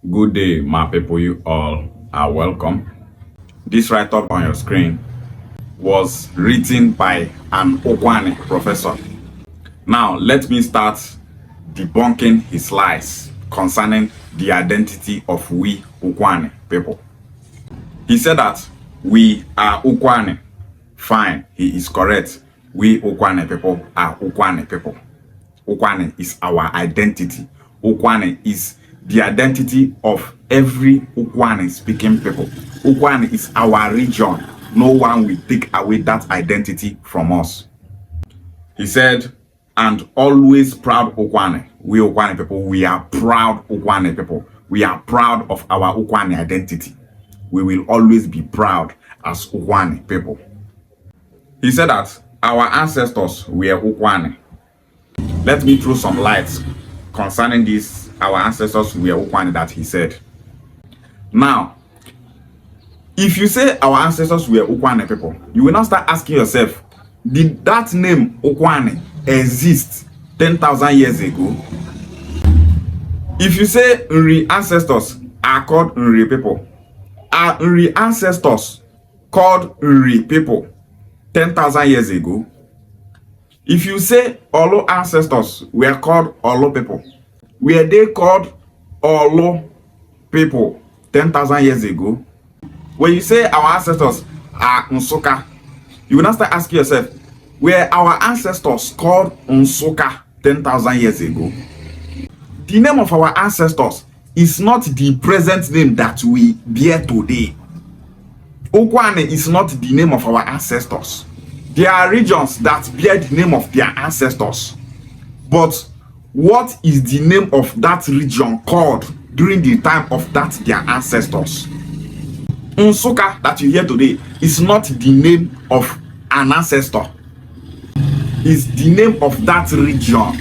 Good day, my people. You all are welcome. This write-up on your screen was written by an Ukwuani professor. Now, let me start debunking his lies concerning the identity of we Ukwuani people. He said that we are Ukwuani. Fine, he is correct. We Ukwuani people are Ukwuani people. Ukwuani is our identity. Ukwuani is the identity of every Ukwuani speaking people. Ukwuani is our region. No one will take away that identity from us. He said, and always proud Ukwuani. We Ukwuani people, we are proud Ukwuani people. We are proud of our Ukwuani identity. We will always be proud as Ukwuani people. He said that our ancestors were Ukwuani. Let me throw some light concerning this. Our ancestors were Ukwuani that he said. Now, if you say our ancestors were Ukwuani people, you will now start asking yourself, did that name Ukwuani exist 10,000 years ago? If you say Nri ancestors are called Nri people, are Nri ancestors called Nri people 10,000 years ago? If you say Olo ancestors were called Olo people, were they called Olo people 10,000 years ago? When you say our ancestors are Nsukka, you will now start asking yourself, were our ancestors called Nsukka 10,000 years ago? The name of our ancestors is not the present name that we bear today. Ukwuani is not the name of our ancestors. There are regions that bear the name of their ancestors. But what is the name of that region called during the time of that their ancestors? Nsukka that you hear today is not the name of an ancestor. It's the name of that region.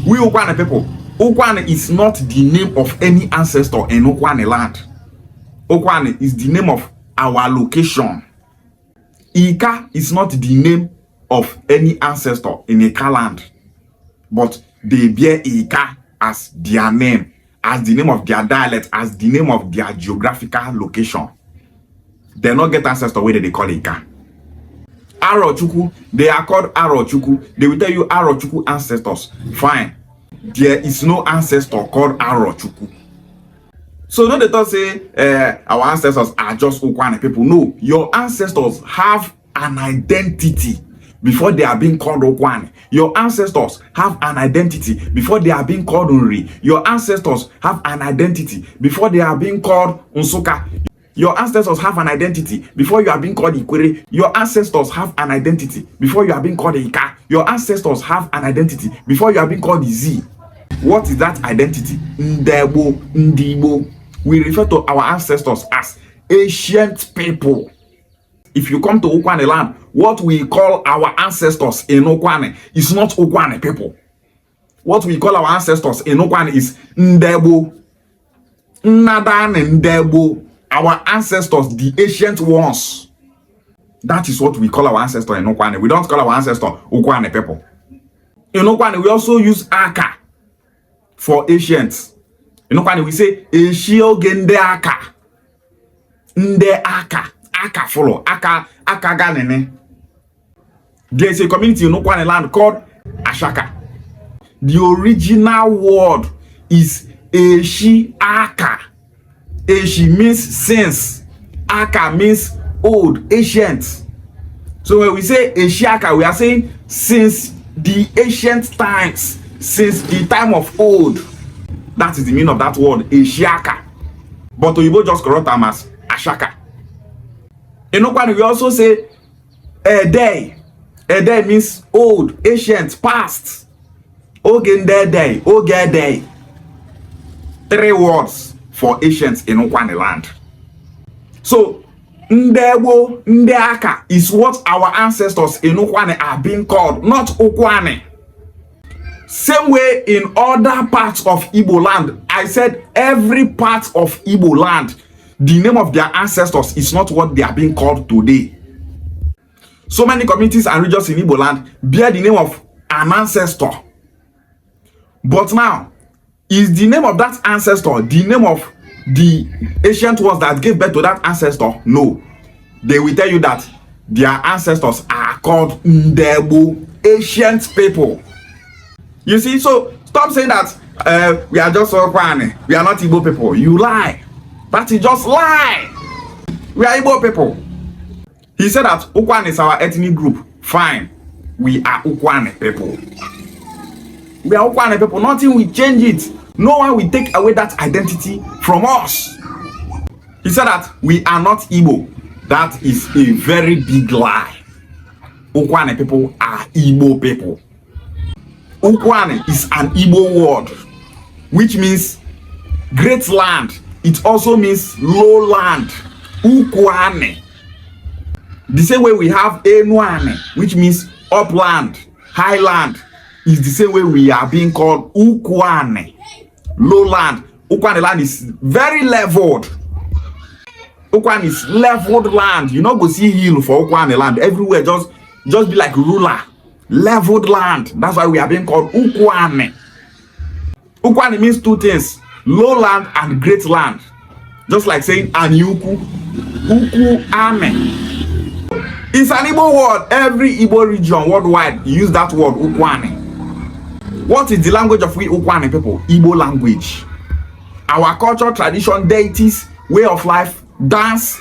We Ukwuani people, Ukwuani is not the name of any ancestor in Ukwuani land. Ukwuani is the name of our location. Ika is not the name of any ancestor in Ika land, but they bear Ika as their name, as the name of their dialect, as the name of their geographical location. They not get ancestor where they call Ika. Arochukwu, they are called Arochukwu. They will tell you Arochukwu ancestors. Fine. There is no ancestor called Arochukwu. So no, they don't say our ancestors are just Ukwuani people. No, your ancestors have an identity before they are being called Ukwuani. Your ancestors have an identity before they are being called Nri. Your ancestors have an identity before they are being called Nsukka. Your ancestors have an identity before you are being called Ikwere. Your ancestors have an identity before you are being called Ika. Your ancestors have an identity before you are being called Izi. What is that identity? Ndebo, Ndibo. We refer to our ancestors as ancient people. If you come to Ukwuani land, what we call our ancestors in Ukwuani is not Ukwuani people. What we call our ancestors in Ukwuani is Ndebo, Nadan Ndebo. Our ancestors, the ancient ones. That is what we call our ancestor in Ukwuani. We don't call our ancestor Ukwuani people. In Ukwuani, we also use Aka for ancients. In Ukwuani, we say Eshio Gende Aka. Nde Aka. Aka follow. Aka Ganene. There is a community in Ukwuani land called Ashaka. The original word is Eshi Aka. Eshi means since. Aka means old, ancient. So when we say Eshiaka, we are saying since the ancient times, since the time of old. That is the meaning of that word, Eshiaka. But Oyibo just corrupt them as Ashaka. In Ukwuani, we also say Ede. Ede means old, ancient, past. Ogendede, Ogede. 3 words for ancients in Ukwuani land. So, Ndebo, Ndeaka is what our ancestors in Ukwuani are being called, not Ukwuani. Same way in other parts of Igbo land. I said every part of Igbo land, the name of their ancestors is not what they are being called today. So many communities and regions in Igbo land bear the name of an ancestor. But now, Is the name of that ancestor the name of the ancient ones that gave birth to that ancestor? No. They will tell you that their ancestors are called Ndebo, ancient people. You see, so stop saying that we are just Ukwuani, we are not Igbo people. You lie. That is just lie. We are Igbo people. He said that Ukwuani is our ethnic group. Fine. We are Ukwuani people. We are Ukwuani people. Nothing will change it. No one will take away that identity from us. He said that we are not Igbo. That is a very big lie. Ukwuani people are Igbo people. Ukwuani is an Igbo word, which means great land. It also means low land. Ukwuani. The same way we have Enuani, which means upland, highland, is the same way we are being called Ukwuani. Lowland. Ukwuani land is very leveled. Ukwuani is leveled land. You not go see hill for Ukwuani land. Everywhere just be like ruler. Leveled land. That's why we are being called Ukwuani. Ukwuani means two things: lowland and great land. Just like saying Anyuku. Ukwuani. It's an Igbo word. Every Igbo region worldwide use that word Ukwuani. What is the language of we Ukwuani people? Igbo language. Our culture, tradition, deities, way of life, dance,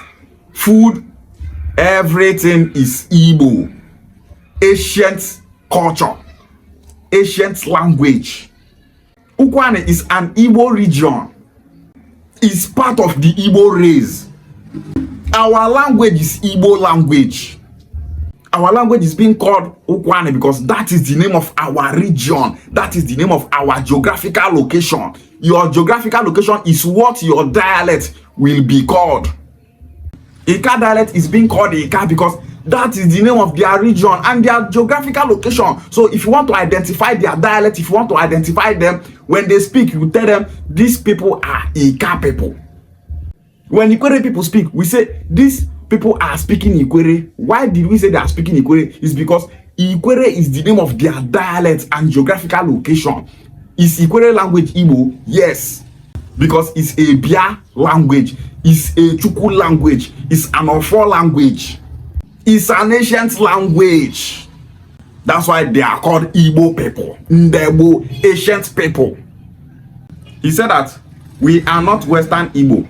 food, everything is Igbo. Ancient culture, ancient language. Ukwuani is an Igbo region. It's part of the Igbo race. Our language is Igbo language. Our language is being called Ukwuani because that is the name of our region. That is the name of our geographical location. Your geographical location is what your dialect will be called. Ika dialect is being called Ika because that is the name of their region and their geographical location. So if you want to identify their dialect, if you want to identify them, when they speak, you tell them, these people are Ika people. When Ikwere people speak, we say, these people are speaking Ikwere. Why did we say they are speaking Ikwere? It's because Ikwere is the name of their dialect and geographical location. Is Ikwere language Igbo? Yes. Because it's a Bia language. It's a Chukwu language. It's an Ofo language. It's an ancient language. That's why they are called Igbo people. Ndebo, ancient people. He said that we are not Western Igbo.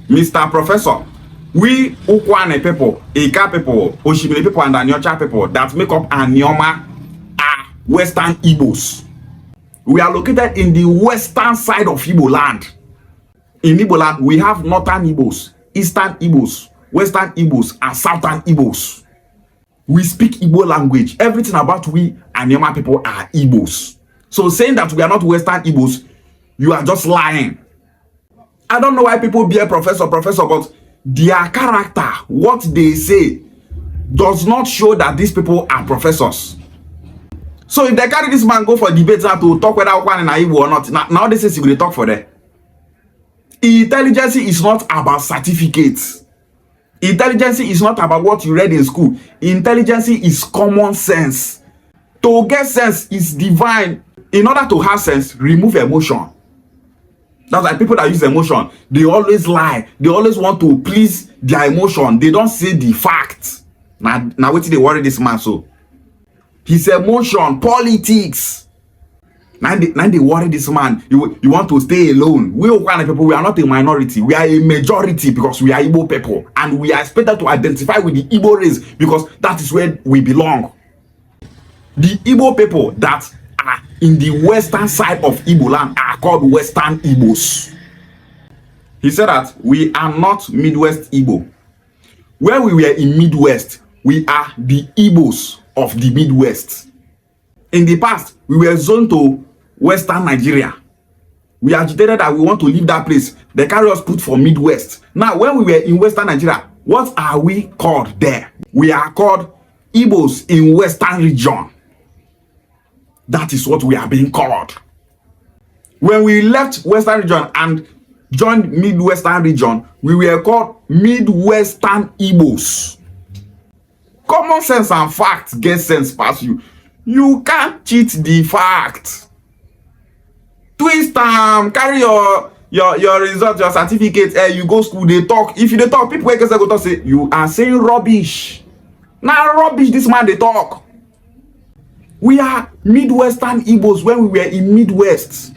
Mr. Professor, we Ukwuani people, Ika people, Oshimiri people, and Anyocha people that make up Anyoma are Western Igbos. We are located in the western side of Igbo land. In Igbo land, we have Northern Igbos, Eastern Igbos, Western Igbos, and Southern Igbos. We speak Igbo language. Everything about we Anyoma people are Igbos. So saying that we are not Western Igbos, you are just lying. I don't know why people be a professor, but their character, what they say, does not show that these people are professors. So if they carry this man go for debate now to talk whether Ukwuani na Igbo or not, now they say he will talk for them. Intelligence is not about certificates. Intelligence is not about what you read in school. Intelligence is common sense. To get sense is divine. In order to have sense, remove emotion. That's why people that use emotion, they always lie. They always want to please their emotion. They don't say the fact. Now wait till they worry this man so. His emotion, politics. Now they worry this man. You want to stay alone. We Ukwuani people, we are not a minority. We are a majority because we are Igbo people. And we are expected to identify with the Igbo race because that is where we belong. The Igbo people that are in the western side of Igbo land are called Western Igbos. He said that we are not Midwest Igbo. Where we were in Midwest, we are the Igbos of the Midwest. In the past, we were zoned to Western Nigeria. We agitated that we want to leave that place. They carry us put for Midwest. Now, when we were in Western Nigeria, what are we called there? We are called Igbos in Western region. That is what we are being called. When we left Western region and joined Midwestern region, we were called Midwestern Igbos. Common sense and facts get sense past you. You can't cheat the fact. Twist carry your result, your certificate, you go school, they talk. If you they talk, people go talk say you are saying rubbish. Now rubbish this man they talk. We are Midwestern Igbos when we were in Midwest.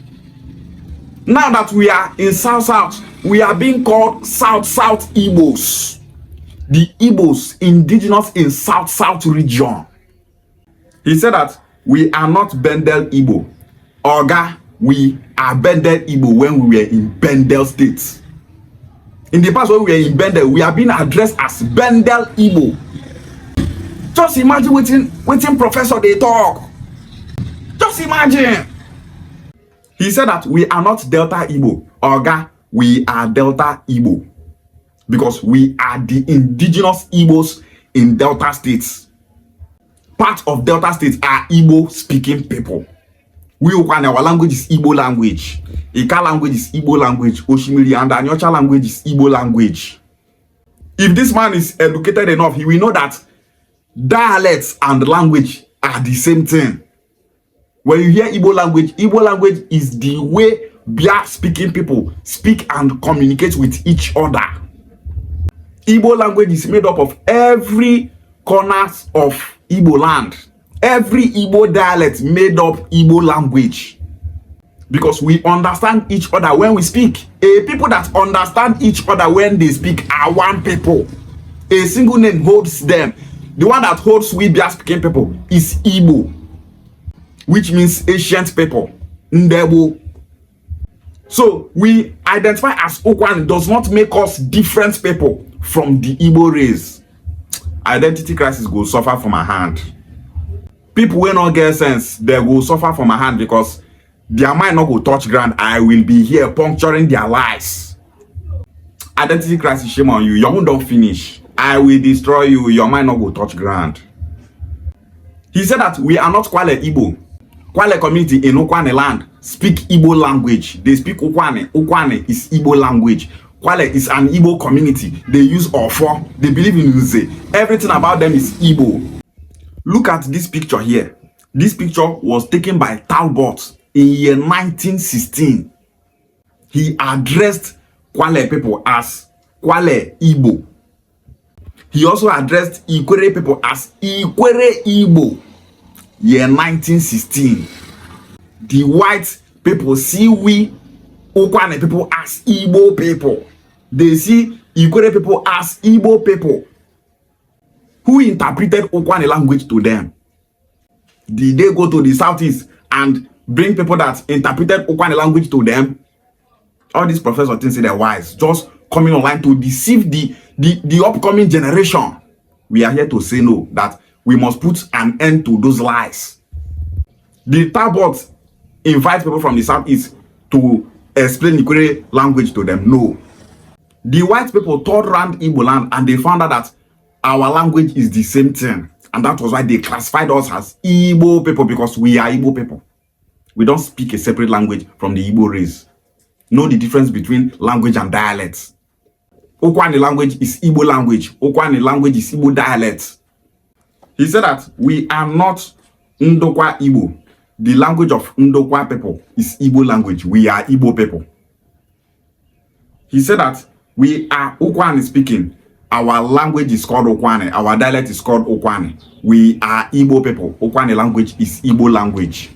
Now that we are in South, we are being called South Igbos. The Igbos, indigenous in South region. He said that we are not Bendel Igbo. Oga, we are Bendel Igbo when we were in Bendel States. In the past when we were in Bendel, we are being addressed as Bendel Igbo. Just imagine waiting professor they talk. Just imagine. He said that we are not Delta Igbo. Oga, we are Delta Igbo. Because we are the indigenous Igbos in Delta States. Part of Delta States are Igbo speaking people. We Ukwuani, our language is Igbo language. Ika language is Igbo language. Oshimiri and Anyocha language is Igbo language. If this man is educated enough, he will know that dialects and language are the same thing. When you hear Igbo language is the way Bia speaking people speak and communicate with each other. Igbo language is made up of every corners of Igbo land. Every Igbo dialect made up Igbo language. Because we understand each other when we speak. A people that understand each other when they speak are one people. A single name holds them. The one that holds we Bia speaking people is Igbo, which means ancient people. Ndebo. So we identify as Ukwuani does not make us different people from the Igbo race. Identity crisis go suffer from my hand. People will not get sense, they will suffer from my hand because their mind not go touch ground. I will be here puncturing their lies. Identity crisis, shame on you. Your own don't finish. I will destroy you. Your mind not go touch ground. He said that we are not Kwale Igbo. Kwale community in Ukwuani land speak Igbo language. They speak Ukwuani. Ukwuani is Igbo language. Kwale is an Igbo community. They use Ofo. They believe in Uze. Everything about them is Igbo. Look at this picture here. This picture was taken by Talbot in year 1916. He addressed Kwale people as Kwale Igbo. He also addressed Ikwere people as Ikwere Igbo. Year 1916. The white people see we Ukwuani people as Igbo people. They see Ikwere people as Igbo people. Who interpreted Ukwuani language to them? Did they go to the southeast and bring people that interpreted Ukwuani language to them? All these professors think they're wise, just coming online to deceive the upcoming generation. We are here to say no, that we must put an end to those lies. The Talbot invite people from the southeast to explain Ikwere language to them. No. The white people toured around Igbo land and they found out that our language is the same thing. And that was why they classified us as Igbo people, because we are Igbo people. We don't speak a separate language from the Igbo race. Know the difference between language and dialects. Ukwuani language is Igbo language. Ukwuani language is Igbo dialect. He said that we are not Ndokwa Igbo. The language of Ndokwa people is Igbo language. We are Igbo people. He said that we are Ukwuani speaking. Our language is called Ukwuani. Our dialect is called Ukwuani. We are Igbo people. Ukwuani language is Igbo language.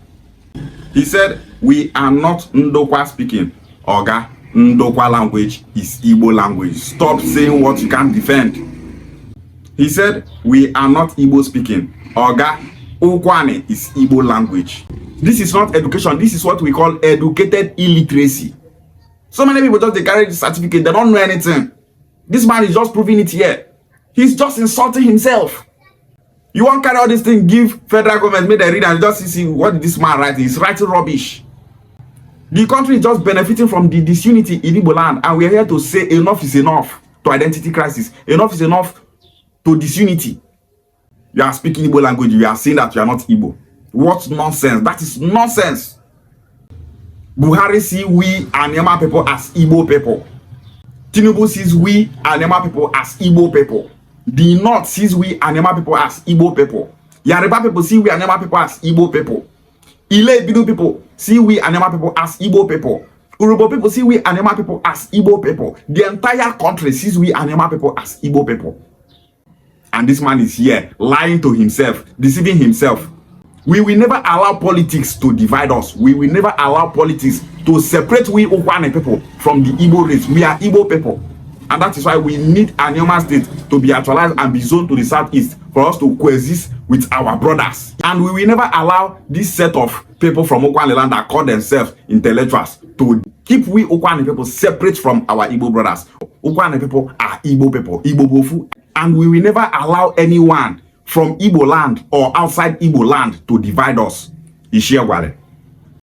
He said we are not Ndokwa speaking. Oga, Ndokwa language is Igbo language. Stop saying what you can't defend. He said we are not Igbo speaking. Oga, Ukwuani is Igbo language. This is not education. This is what we call educated illiteracy. So many people just they carry the certificate. They don't know anything. This man is just proving it here. He's just insulting himself. You won't carry all this thing, give federal government, make them read and just see what did this man write. He's writing rubbish. The country is just benefiting from the disunity in Igbo land, and we are here to say enough is enough to identity crisis. Enough is enough to disunity. You are speaking Igbo language, you are saying that you are not Igbo. What nonsense? That is nonsense. Buhari see we Anyama people as Igbo people. Tinubu sees we Anyama people as Igbo people. The North sees we Anyama people as Igbo people. Yoruba people see we Anyama people as Igbo people. Ile Bidu people see we Anima people as Igbo people. Urubo people see we Anima people as Igbo people. The entire country sees we Anima people as Igbo people. And this man is here lying to himself, deceiving himself. We will never allow politics to divide us. We will never allow politics to separate we Ukwuani people from the Igbo race. We are Igbo people. And that is why we need Anioma State to be actualized and be zoned to the southeast for us to coexist with our brothers. And we will never allow this set of people from Ukwuani land that call themselves intellectuals to keep we Ukwuani people separate from our Igbo brothers. Ukwuani people are Igbo people, Igbo Bofu. And we will never allow anyone from Igbo land or outside Igbo land to divide us. Ishiawale.